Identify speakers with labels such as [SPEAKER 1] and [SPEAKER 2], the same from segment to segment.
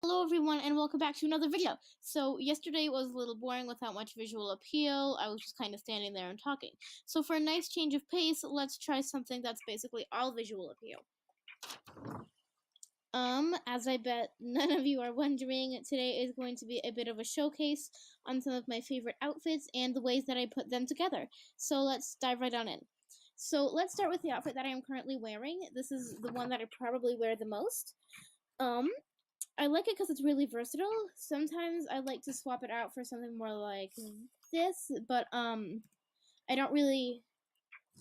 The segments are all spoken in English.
[SPEAKER 1] Hello everyone and welcome back to another video. So yesterday was a little boring without much visual appeal. I was just kind of standing there and talking. So for a nice change of pace, let's try something that's basically all visual appeal. As I bet none of you are wondering, today is going to be a bit of a showcase on some of my favorite outfits and the ways that I put them together. So let's dive right on in. So let's start with the outfit that I am currently wearing. This is the one that I probably wear the most. I like it because it's really versatile. Sometimes I like to swap it out for something more like this, but I don't really.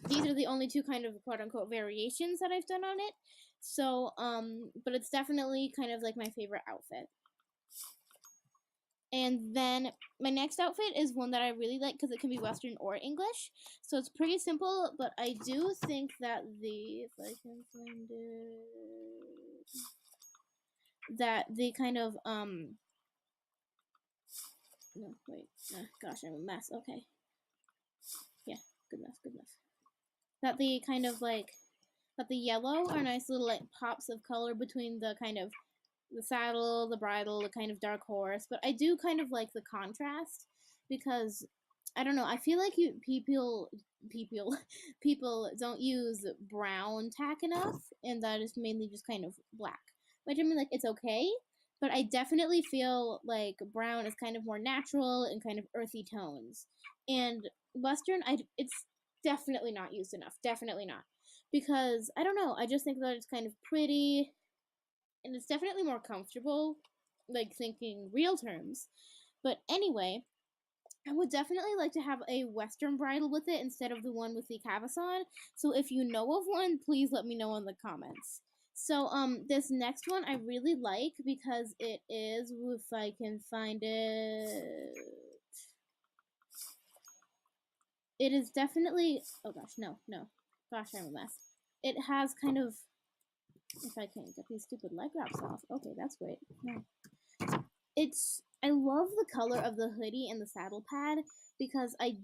[SPEAKER 1] These are the only two kind of quote unquote variations that I've done on it. So but it's definitely kind of like my favorite outfit. And then my next outfit is one that I really like because it can be Western or English. So it's pretty simple, but I do think that if I can find it, that the kind of no, wait. Gosh, I'm a mess. Okay. Yeah, good enough. That the kind of like, that the yellow are nice little like pops of color between the kind of the saddle, the bridle, the kind of dark horse. But I do kind of like the contrast because I don't know. I feel like people don't use brown tack enough, and that is mainly just kind of black. Which I mean, like it's okay, but I definitely feel like brown is kind of more natural and kind of earthy tones. And Western, it's definitely not used enough. Definitely not, because I don't know. I just think that it's kind of pretty, and it's definitely more comfortable, like thinking real terms. But anyway, I would definitely like to have a Western bridle with it instead of the one with the cavesson. So if you know of one, please let me know in the comments. So this next one I really like because it is, if I can find it, it is definitely, oh gosh, no, gosh, I'm a mess. It has kind of, if I can get these stupid leg wraps off. Okay, that's great. Yeah. I love the color of the hoodie and the saddle pad because I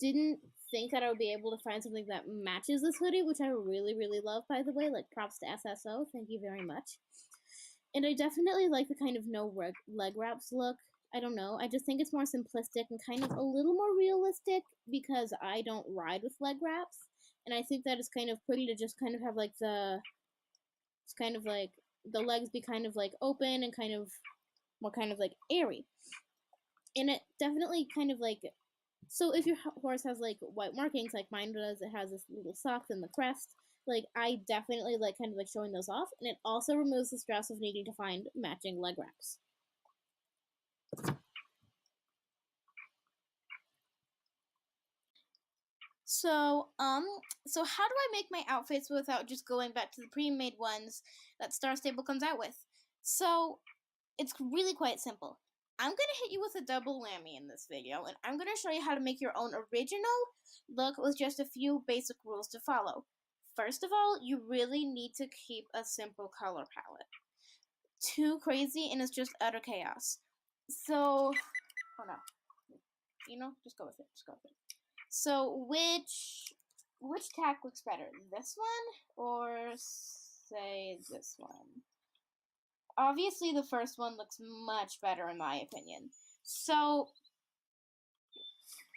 [SPEAKER 1] didn't think that I would be able to find something that matches this hoodie, which I really, really love, by the way. Like, props to SSO. Thank you very much. And I definitely like the kind of no leg wraps look. I don't know. I just think it's more simplistic and kind of a little more realistic because I don't ride with leg wraps. And I think that it's kind of pretty to just kind of have like it's kind of like the legs be kind of like open and kind of more kind of like airy. And it definitely kind of like, so if your horse has like white markings like mine does, it has this little sock and the crest, like I definitely like kind of like showing those off, and it also removes the stress of needing to find matching leg wraps. So, so how do I make my outfits without just going back to the pre-made ones that Star Stable comes out with? So, it's really quite simple. I'm going to hit you with a double whammy in this video, and I'm going to show you how to make your own original look with just a few basic rules to follow. First of all, you really need to keep a simple color palette. Too crazy and it's just utter chaos. So, oh no. Just go with it. So, which tack looks better? This one or say this one? Obviously, the first one looks much better in my opinion. So,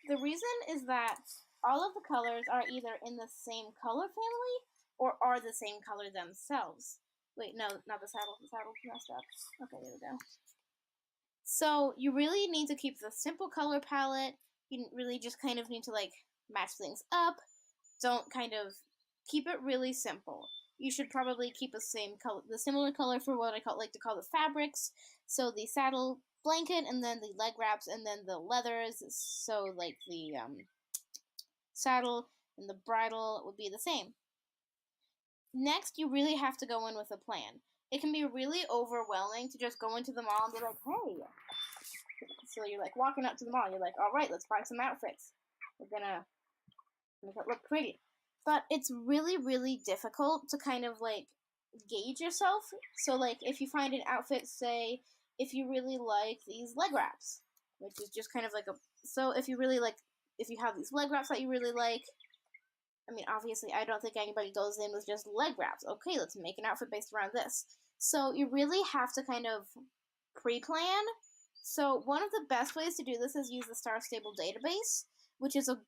[SPEAKER 1] the reason is that all of the colors are either in the same color family or are the same color themselves. Wait, no, not the saddle. The saddle's messed up. Okay, there we go. So, you really need to keep the simple color palette. You really just kind of need to like match things up. Don't kind of keep it really simple. You should probably keep the similar color for what I like to call the fabrics. So the saddle blanket, and then the leg wraps, and then the leathers. So like the saddle and the bridle would be the same. Next, you really have to go in with a plan. It can be really overwhelming to just go into the mall and be like, hey. So you're like walking up to the mall. You're like, all right, let's buy some outfits. We're gonna make it look pretty. But it's really, really difficult to kind of like gauge yourself. So like if you find an outfit, say if you really like these leg wraps, which is just kind of like if you have these leg wraps that you really like, I mean obviously I don't think anybody goes in with just leg wraps. Okay, let's make an outfit based around this. So you really have to kind of pre-plan. So one of the best ways to do this is use the Star Stable database, which is a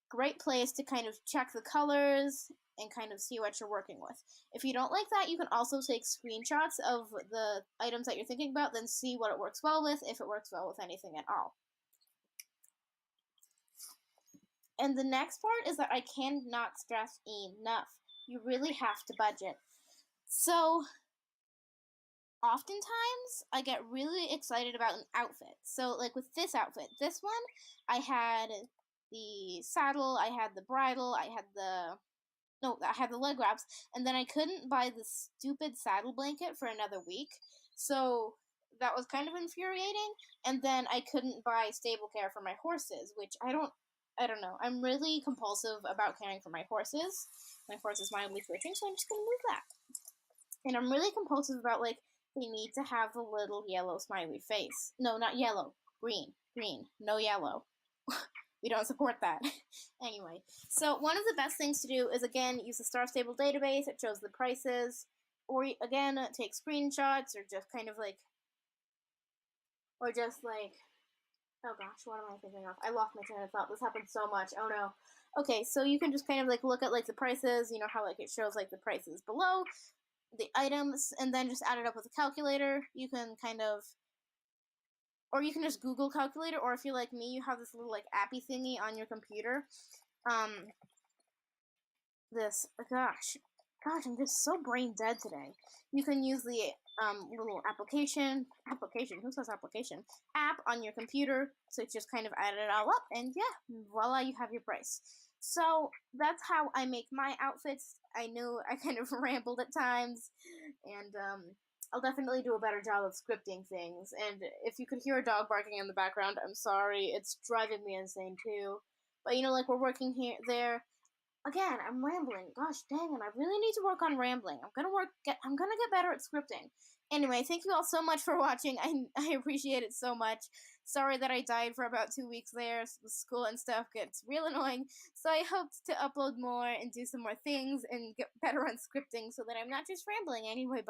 [SPEAKER 1] great place to kind of check the colors and kind of see what you're working with. If you don't like that, you can also take screenshots of the items that you're thinking about, then see what it works well with, if it works well with anything at all. And the next part is that I cannot stress enough. You really have to budget. So oftentimes I get really excited about an outfit. So like with this outfit, this one, I had the saddle, I had the bridle, I had the leg wraps, and then I couldn't buy the stupid saddle blanket for another week. So that was kind of infuriating. And then I couldn't buy stable care for my horses, which I don't know. I'm really compulsive about caring for my horses. My horse is mildly twitching, so I'm just gonna move that. And I'm really compulsive about like they need to have a little yellow smiley face. No, not yellow. Green. Green. No yellow. We don't support that. Anyway, so one of the best things to do is, again, use the Star Stable database. It shows the prices. Or, again, take screenshots or just kind of like, oh gosh, what am I thinking of? I lost my train of thought. This happens so much. Oh no. Okay, so you can just kind of like look at like the prices, you know how like it shows like the prices below the items, and then just add it up with a calculator. You can kind of, or you can just Google calculator, or if you're like me, you have this little like appy thingy on your computer. Gosh, I'm just so brain dead today. You can use the little application, who says application? App on your computer, so it's just kind of add it all up, and yeah, voila, you have your price. So that's how I make my outfits. I know I kind of rambled at times, and I'll definitely do a better job of scripting things. And if you could hear a dog barking in the background, I'm sorry, it's driving me insane too. But you know, like we're working here, there. Again, I'm rambling. Gosh dang it, I really need to work on rambling. I'm gonna get better at scripting. Anyway, thank you all so much for watching. I appreciate it so much. Sorry that I died for about 2 weeks there. School and stuff gets real annoying. So I hope to upload more and do some more things and get better on scripting so that I'm not just rambling. Anyway, bye.